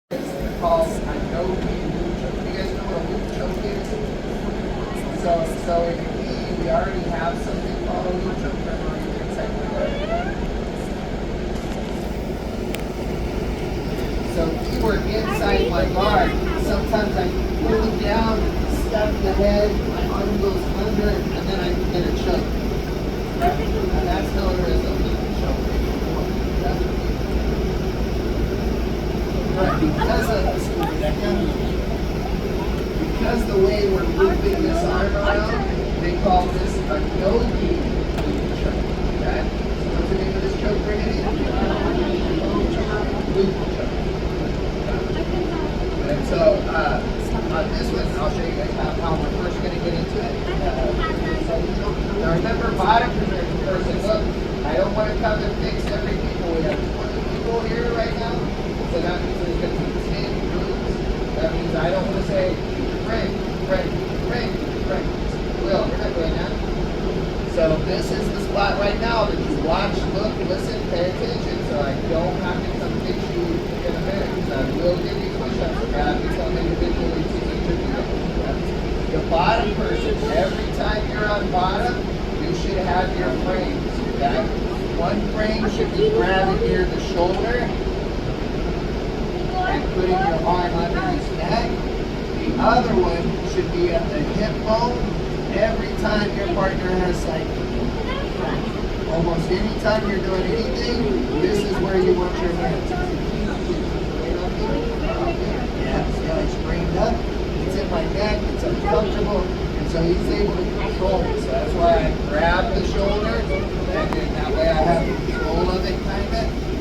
It's called a no-key loop choke. Do you guys know what a loop choke is? So in the key, we already have something called a loop choke. Remember, you can say so keyword inside my guard. Sometimes I pull it down, stuff the head, my arm goes under, and then I get a choke. And that's how there is a loop choke. But because the way we're looping this arm around, they call this a no-key loop choke. Okay? So what's the name of this choke, Brittany? Loop choke. And so on this one, I'll show you guys how we're first going to get into it. Now remember, bottom position person. Look, I don't want to come and fix every people. We have 20 people here right now. So that means there's going to be 10 groups. That means I don't want to say, ring. Will, we're not doing that. So this is the spot right now that you watch, look, listen, pay attention. So I don't have to come fix you in a minute. Because I will give you push-ups. I have to come individually to each of you. The bottom person, every time you're on bottom, you should have your frames. Okay? One frame should be grabbing near the shoulder and putting your arm under his neck. The other one should be at the hip bone. Every time your partner has cycle. Almost any time you're doing anything, this is where you want your hands. Yeah, see how he's framed up? It's in my neck, it's uncomfortable, and so he's able to control it. So that's why I grab the shoulder, and then that way I have control of it, kind of,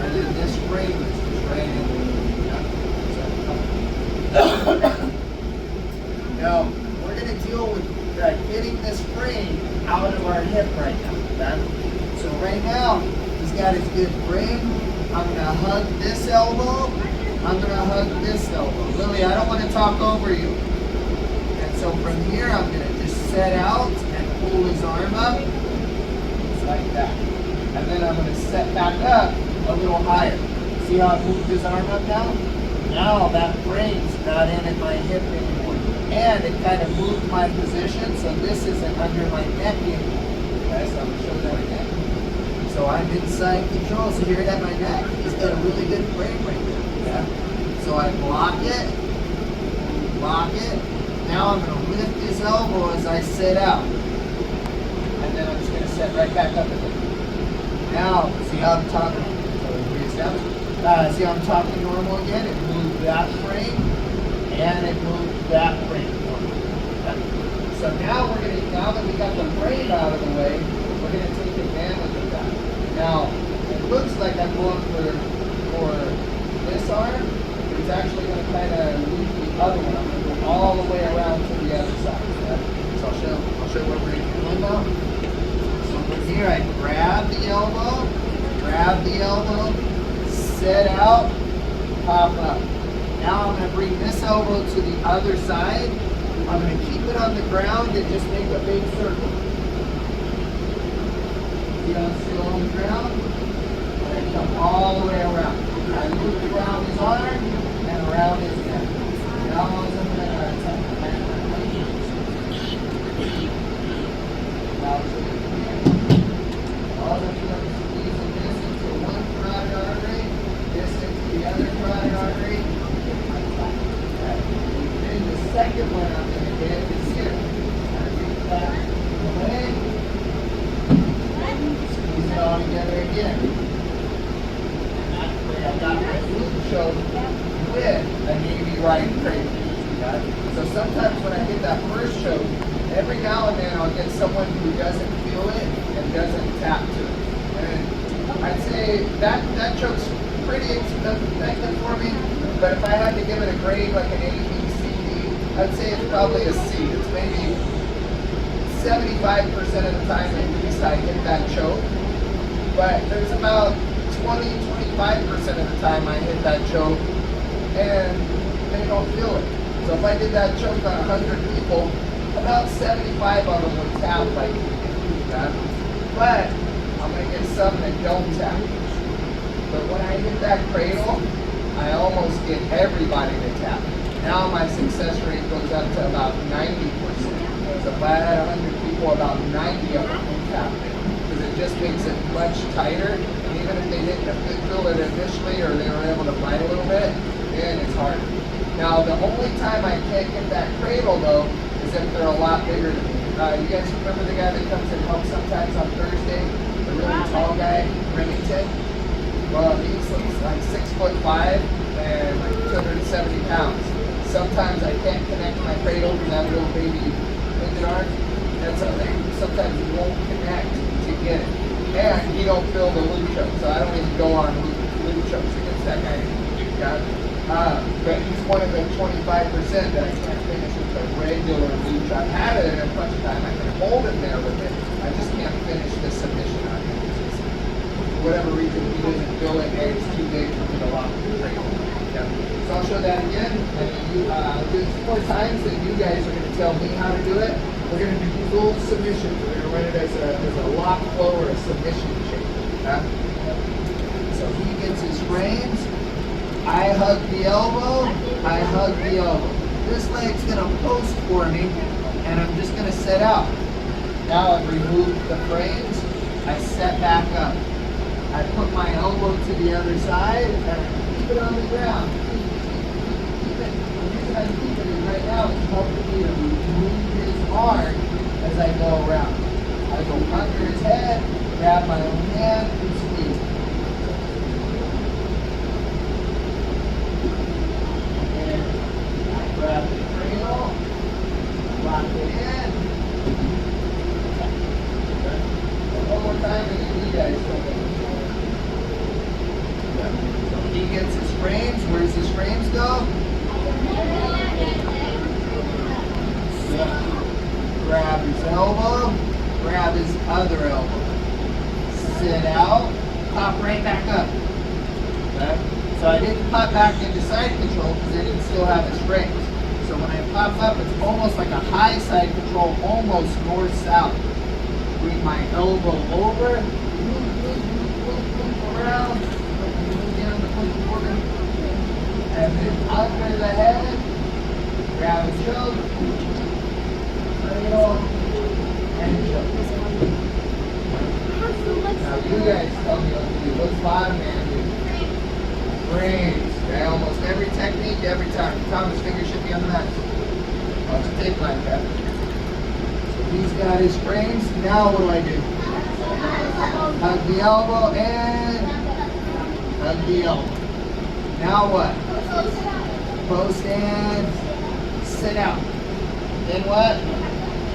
and then this frame is just right in. Now, we're going to deal with getting this frame out of our hip right now. Okay? So right now, he's got his good frame. I'm going to hug this elbow. I'm going to hug this elbow. Lily, I don't want to talk over you. And so from here, I'm going to just set out and pull his arm up. Just like that. And then I'm going to set back up a little higher. See how I moved his arm up now? Now that frame's not in at my hip anymore. And it kind of moved my position, so this isn't under my neck anymore. Okay, so I'm going to show that again. So I'm inside control. So here at my neck, he's got a really good frame right there. Okay? So I block it. Now I'm going to lift his elbow as I sit out. And then I'm just going to set right back up again. Now, see how I'm talking? See how I'm talking normal again? It moved that frame, and it moved that frame. Okay. So now now that we got the frame out of the way, we're going to take advantage of that. Now, it looks like I'm going for this arm, but it's actually going to kind of move the other one. I'm going to go all the way around to the other side. Okay? So I'll show what we're doing now. So from here, I grab the elbow, set out, pop up. Now I'm going to bring this elbow to the other side. I'm going to keep it on the ground and just make a big circle. See how I'm still on the ground? And I come all the way around. I loop around his arm and around his neck. Now I'm going to all the squeezing this into one carotid artery, this into the other carotid artery. Then the second one I'm going to get is here. I reach back away, squeeze it all together again. And that's the way I got my loop choke with a navy right cradle. Okay? So sometimes when I get that first choke, every now and then I'll get someone who doesn't feel it and doesn't tap to it. And I'd say that choke's pretty effective for me, but if I had to give it a grade like an A, B, C, D, I'd say it's probably a C. It's maybe 75% of the time at least I hit that choke, but there's about 20-25% of the time I hit that choke and they don't feel it. So if I did that choke on 100 people, about 75 of them would tap like that. But I'm going to get some that don't tap. But when I hit that cradle, I almost get everybody to tap. Now my success rate goes up to about 90%. So if I had 100 people, about 90 of them will tap it. Because it just makes it much tighter. And even if they didn't feel it initially or they were able to bite a little bit, then it's harder. Now the only time I can't get that cradle though is if they're a lot bigger than me. You guys remember the guy that comes and helps sometimes on Thursday? The really tall guy, Remington? Well, he's like 6'5" and like 270 pounds. Sometimes I can't connect my cradle because I have a little baby pinky arm. And so sometimes he won't connect to get it. And he don't feel the loop choke, so I don't even go on loop chokes against that guy. But he's one of the 25% that I can't finish with a regular loop choke. I've had it in a bunch of time. I can hold him there with it. I just can't finish the submission on him. For whatever reason, he doesn't feel it, and it's too big for me to lock the cradle. Yeah. So I'll show that again, and then do it 2 more times, and you guys are going to tell me how to do it. We're going to do full submissions. We're going to run it as a lock flow or a submission shape. Okay? So he gets his frames. I hug the elbow. I hug the elbow. This leg's going to post for me, and I'm just going to set out. Now I've removed the frames. I set back up. I put my elbow to the other side, and I keep it on the ground. Keep it. The reason I keep it is right now it's helping me to move his arm as I go around. I go under his head, grab my own hand, and squeeze. And I grab the cradle, lock it in. One more time, and then you guys go. So he gets his frames. Where does his frames go? Grab his elbow, grab his other elbow. Sit out, pop right back up. Okay? So I didn't pop back into side control because I didn't still have his frames. So when I pop up, it's almost like a high side control, almost north-south. Bring my elbow over, move around, move down the quarter, and then under the head, grab a choke, cradle, and choke. Now you guys tell me what to do. What's bottom man do? Frames. Okay, almost every technique, every time. Thomas' finger should be on the mat. I'll just take like that. He's got his frames. Now what do I do? Hug the elbow and hug the elbow. Now what? Post and sit out. Then what?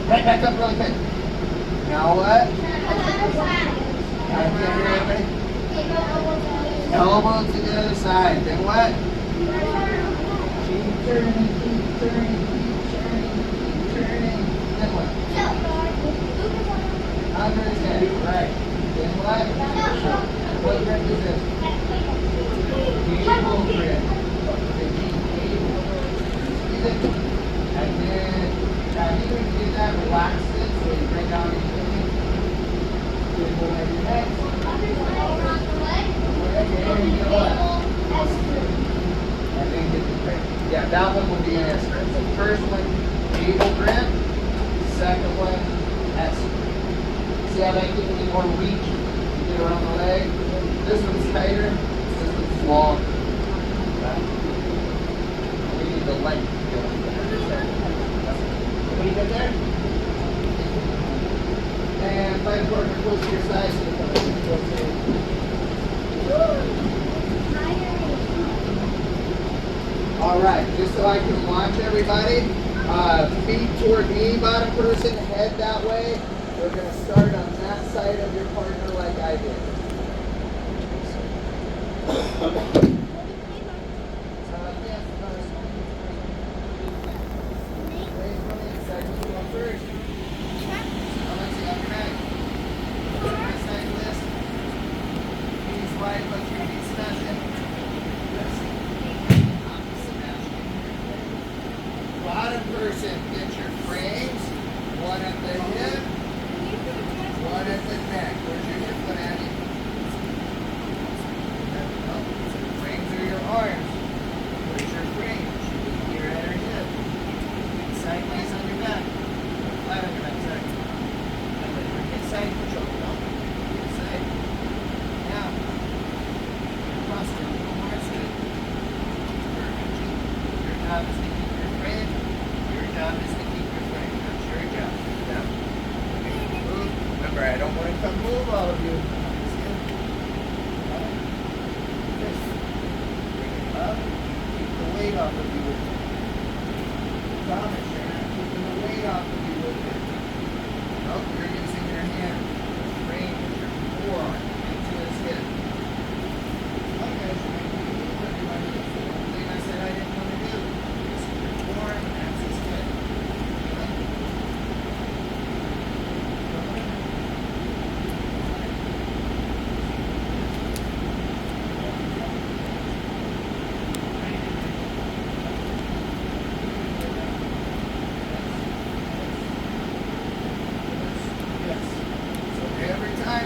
Right back up really quick. Now what? I can't hear anybody. Elbow to the other side. Then what? Keep turning, keep turning, keep turning, keep turning. Then what? Under his head, right. Then what? What grip is this? Cable grip. And then, even if you do that, relax it so you bring down your knee. Cable at your neck. And you get what? And then get the grip. Yeah, that one would be an S grip. The first one, cable grip. Second one, S grip. See how that gives me more reach to get around the leg? This one's tighter, this one's longer. Okay. We need the length to go with that. What do you get there? And find a partner close to your side so you can Alright, just so I can watch everybody. Feet toward me, bottom person, head that way. We're going to start on that side of your partner like I did. Bottom person, get your frames. One at the hip. One at the neck. Where's your hip, Andy? Frames are your arms. job is to keep your frame. Your job is to keep your frame. That's your job. Yeah. Move. Remember, I don't want to come move all of you. This. Bring it up. Keep the weight off of you. Promise you're not keeping the weight off of you with it. Nope, you're using your hand. Frame is your forearm into his hip. Okay, so everybody, that's the one thing I said I didn't want to do. This is your forearm and that's his hip.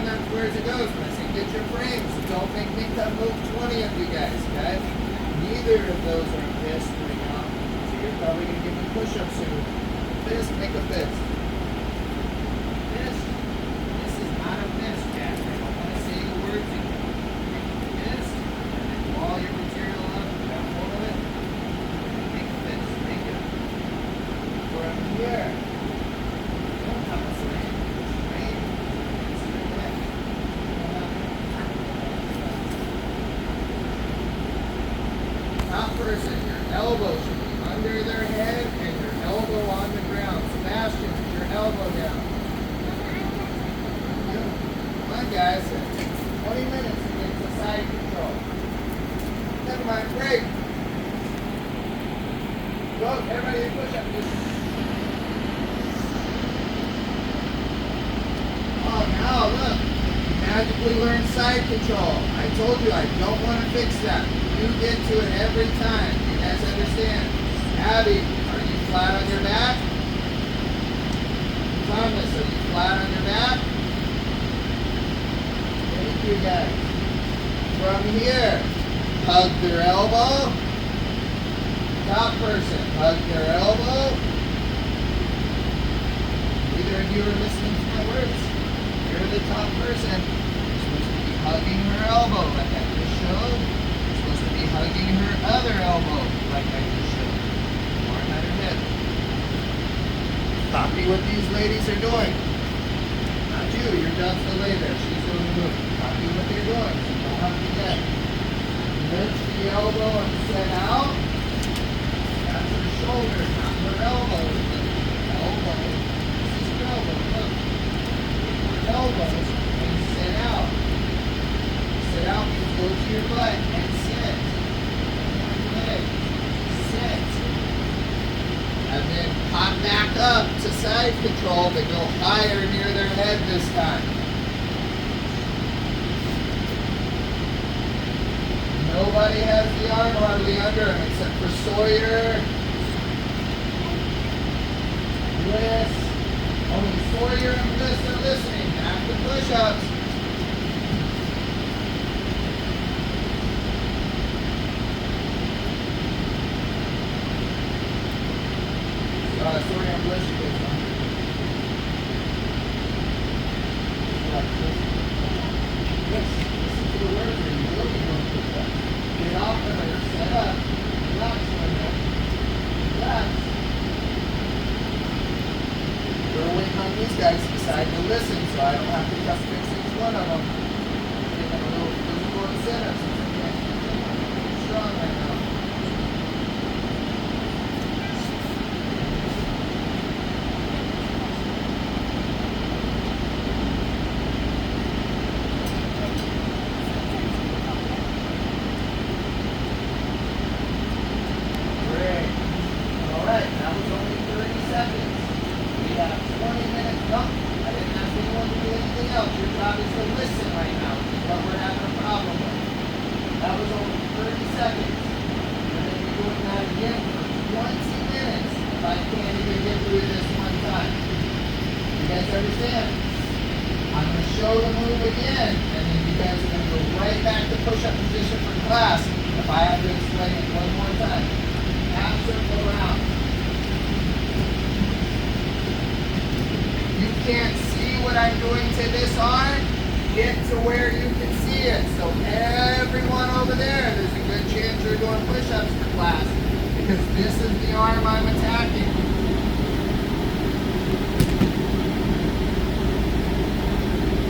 That's where it goes. When I say get your frames, don't make me come move 20 of you guys, okay? Neither of those are a fist right now. So you're probably going to give me push-ups soon. Fist, make a fist. Fist. This is not a fist, Jack. I don't want to say the words in here. Fist, and then ball your material up, grab hold of it. Make a fist. Make it. From here. Don't have a frame. Top person, your elbow should be under their head and your elbow on the ground. Sebastian, put your elbow down. Come on, guys. 20 minutes to get to side control. Never mind, break. Go, everybody push up. Oh, now look. You magically learn side control. I told you I don't want to fix that. You get to it every time. You guys understand? Abby, are you flat on your back? Thomas, are you flat on your back? Thank you guys. From here, hug their elbow. Top person, hug their elbow. Neither of you are listening to my words. You're the top person. You're supposed to be hugging her elbow like I just showed. Hugging her other elbow, like I just showed. Or at her hip. Copy what these ladies are doing. Not you, your job's to lay there. She's doing the move. Copy what they're doing. So don't have to get. Lift the elbow and set out. That's her shoulders, not her elbows. Elbow. This is her elbow. Look. Her elbows and sit out. Sit out means go to your butt and sit. Sit. And then pop back up to side control, but go higher near their head this time. Nobody has the arm hardly under them except for Sawyer. Bliss. Only Sawyer and Bliss are listening. After push-ups. Sorry, I'm blessed you guys. Yes, listen to the words here. You will be going to that. Get off of it. Set up. Relax right now. Relax. We're waiting on these guys to decide to listen, so I don't have to just fix each one of them. Give them a little physical incentive since I can't keep strong right now. Understand? I'm going to show the move again, and then you guys are going to go right back to push-up position for class if I have to explain it one more time. Half circle around. You can't see what I'm doing to this arm. Get to where you can see it. So everyone over there, there's a good chance you're doing push-ups for class. If because this is the arm I'm attacking.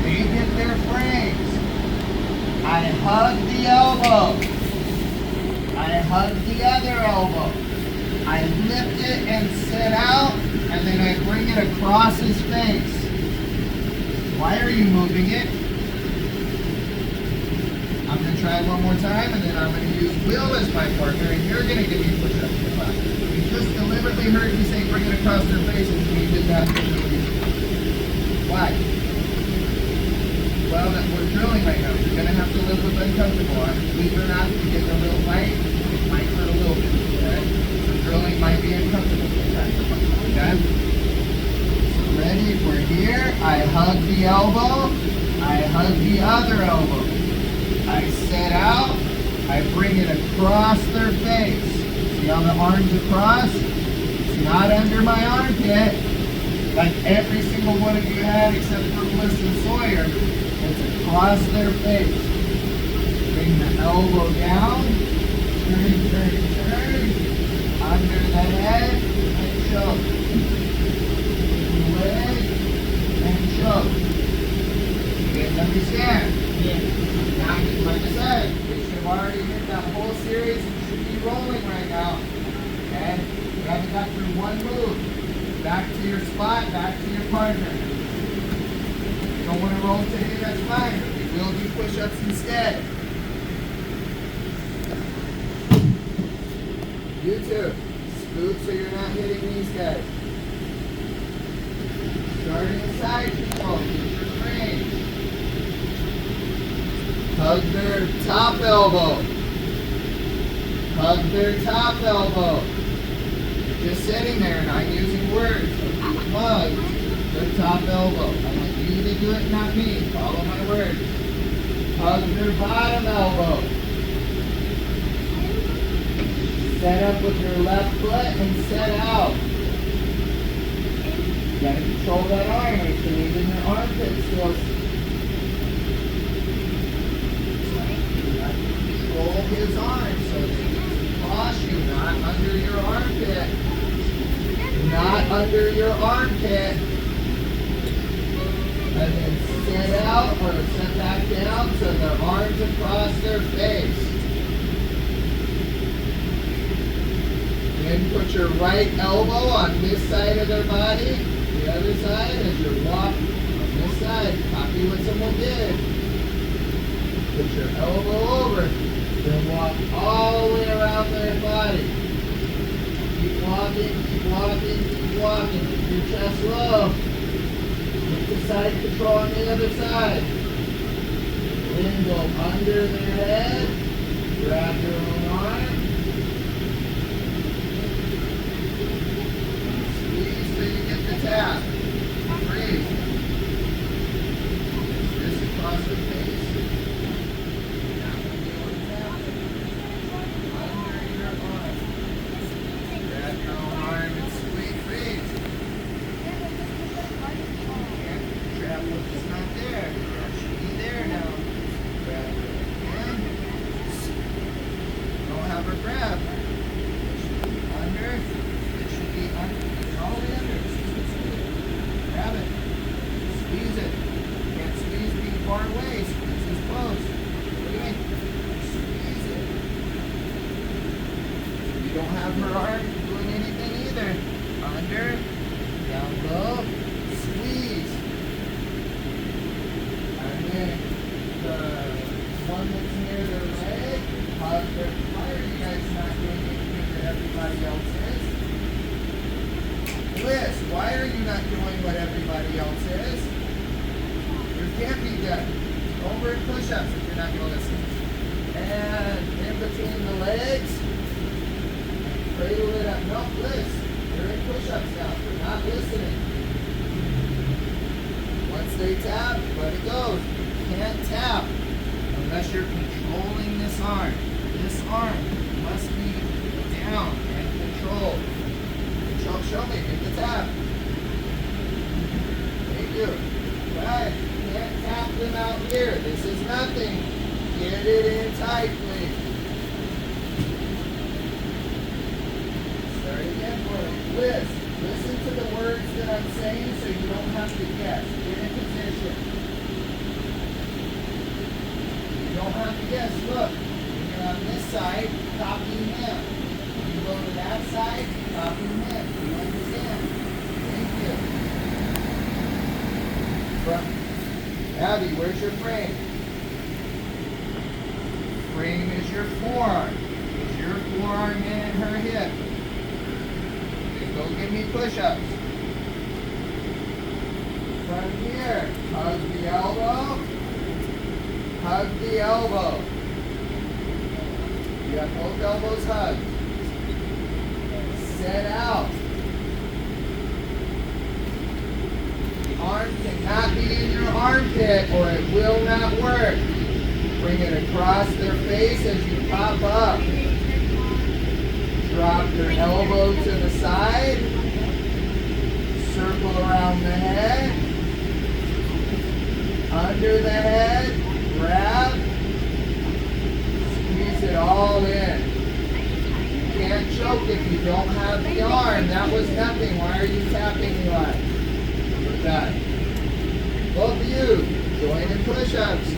They get their frames. I hug the elbow. I hug the other elbow. I lift it and sit out, and then I bring it across his face. Why are you moving it? I'm going to try it one more time, and then I'm going to use Will as my partner, and you're going to give me push-ups in class. You just deliberately heard me say bring it across their faces, and you did that. Why? Well, that we're drilling right now. You're going to have to live with uncomfortable. Believe it or not, if you get a little fight, it might hurt a little bit. Okay? So drilling might be uncomfortable sometimes. Okay? So ready? We're here. I hug the elbow. I hug the other elbow. I set out. I bring it across their face. See how the arm's across? It's not under my armpit. Like every single one of you had except for Melissa and Sawyer. It's across their face. Bring the elbow down. Turn, turn, turn. Under the head and choke. Leg and choke. You guys understand? Yeah. Now, like I said, we should have already hit that whole series. You should be rolling right now. Okay? We haven't got through one move. Back to your spot, back to your partner. If you don't want to roll today, that's fine. We will do push-ups instead. You too. Scoot so you're not hitting these guys. Starting the side control. Keep your frame. Hug their top elbow. Hug their top elbow. Just sitting there and I'm using words. Hug their top elbow. I want you to do it, not me. Follow my words. Hug their bottom elbow. Set up with your left foot and set out. You gotta control that arm. It's in your armpit still. Control his arm so that he can cross you, not under your armpit. Not under your armpit. And then set out or set back down so their arms across their face. Then put your right elbow on this side of their body. The other side as you walk on this side. Copy what someone did. Put your elbow over. Then walk all the way around their body. Keep walking, keep walking, keep walking. Keep your chest low. Get the side control on the other side. Then go under their head. Grab your own arm. Squeeze till you get the tap. Breathe. This across the face. Don't have her arm doing anything either. Under, down low, squeeze. And then the one that's near their leg, hug their. Why are you guys not doing anything that everybody else is? Liz, why are you not doing what everybody else is? You can't be done. Over push-ups if you're not going to listen. And in between the legs. Cradle it up. No, Liz. You're in push-ups now. You're not listening. Once they tap, let it go. You can't tap unless you're controlling this arm. This arm must be down and controlled. Show me. Get the tap. Thank you. Right. You can't tap them out here. This is nothing. Get it in tight, please. Listen to the words that I'm saying so you don't have to guess. Get in position. You don't have to guess. Look, when you're on this side, copy him. When you go to that side, copy him. Do you understand? Thank you. Abby, where's your frame? Frame is your forearm. Is your forearm in her hip? Go give me push-ups. From here, hug the elbow. Hug the elbow. You have both elbows hugged. Set out. The arm cannot be in your armpit or it will not work. Bring it across their face as you pop up. Drop your elbow to the side. Circle around the head. Under the head. Grab. Squeeze it all in. You can't choke if you don't have the arm. That was nothing. Why are you tapping, Eli? We're done. Both of you, join in push-ups.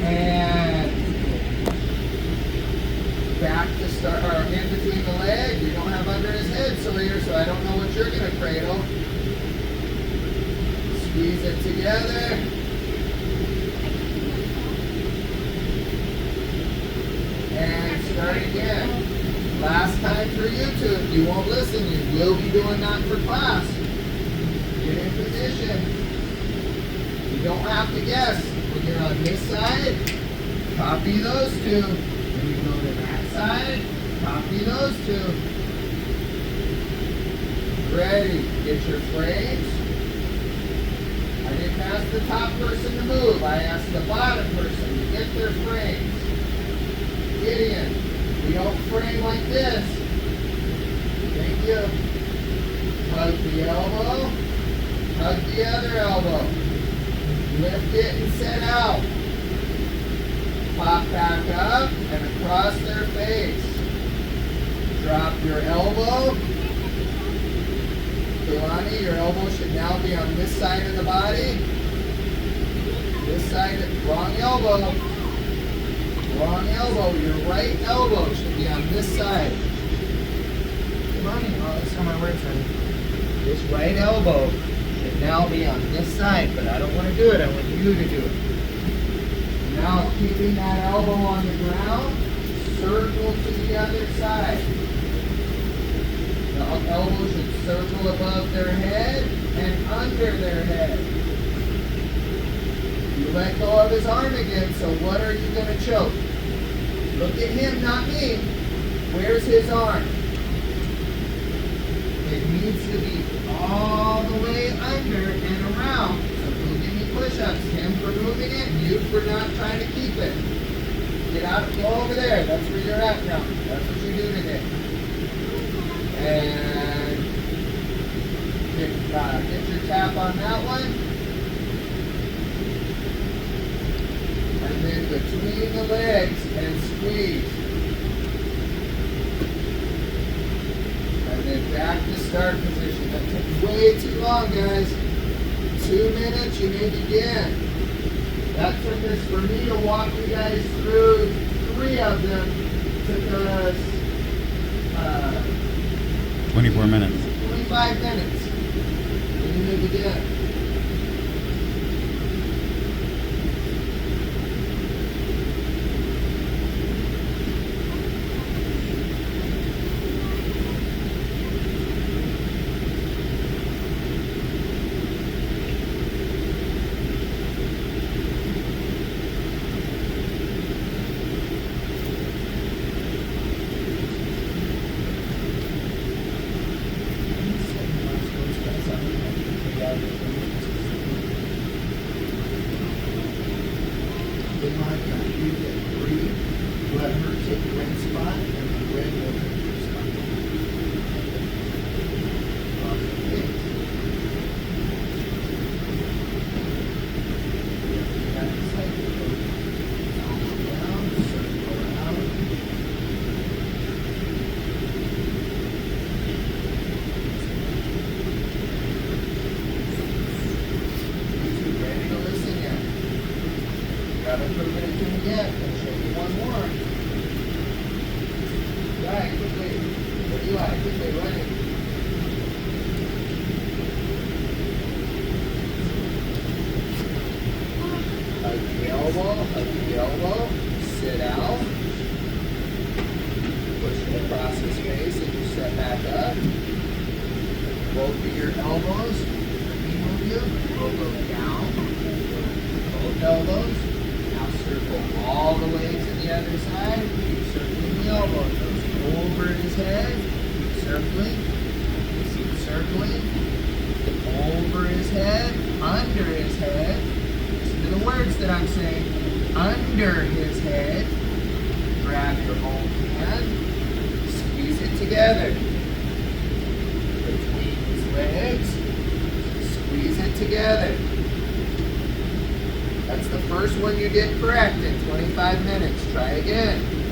And back to start, or in between the leg. You don't have under his head, Sawyer, so I don't know what you're going to cradle. Squeeze it together. And start again. Last time for you two. If you won't listen, you will be doing that for class. Get in position. You don't have to guess. When you're on this side, copy those two. When you go to that side, copy those two. Ready. Get your frames. I didn't ask the top person to move. I asked the bottom person to get their frames. Gideon, we don't frame like this. Thank you. Hug the elbow. Hug the other elbow. Lift it and set out. Pop back up and across their face. Drop your elbow. Kalani, your elbow should now be on this side of the body. This side, wrong elbow. Wrong elbow. Your right elbow should be on this side. Kalani, oh, that's how my words are. This right elbow should now be on this side, but I don't want to do it. I want you to do it. Now, keeping that elbow on the ground, circle to the other side. The elbow should circle above their head and under their head. You let go of his arm again, so what are you going to choke? Look at him, not me. Where's his arm? It needs to be all the way under and around. So go give me push-ups. Him for moving it, you for not trying to keep it. Get out, go over there. That's where you're at now. That's what you do today. And get your tap on that one. And then between the legs and squeeze. And then back to start position. That took way too long, guys. 2 minutes, you may begin. That took us, for me to walk you guys through 3 of them, took us 24 minutes. 25 minutes. And you may begin. Let her take the red spot and the red will take your spot. Okay. That is like down, circle around. left. I'll show you one more. Right, quickly. What do you like? Quickly, running. Hug the elbow, sit out. Push it across his face and you step back up. Both of your elbows, move you, elbow down, both elbows. Now circle all the way to the other side. Keep circling the elbows. Those over his head. Keep circling. Keep circling. Over his head. Under his head. Listen to the words that I'm saying. Under his head. Grab your own hand. Squeeze it together. Between his legs. Squeeze it together. That's the first one you did correct in 25 minutes. Try again.